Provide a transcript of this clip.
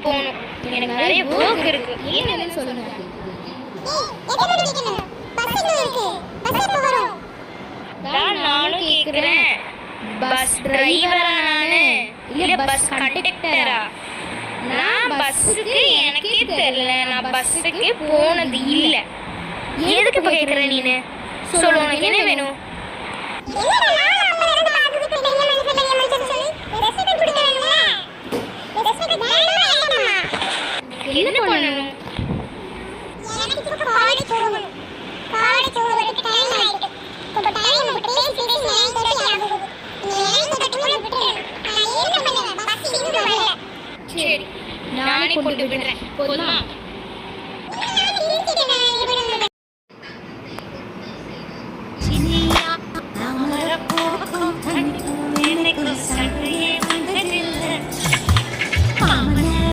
போகணும். எனக்கு நிறைய வொர்க் இருக்கு. என்னன்னு சொல்லுங்க. நானும் கேக்குறேன், பஸ் டிரைவரா நானு இல்ல பஸ் கண்டக்டரா? நான் பஸ்ஸுக்கு எனக்கே தெரியல, நான் பஸ்ஸுக்கு போனது இல்ல. எதுக்கு இப்ப கேக்குற நீனு? சொல்லு, உனக்கு என்ன வேணும்? என்ன பண்ணணும்? சரி, நானே கொண்டு விடுறேன். போதுமா?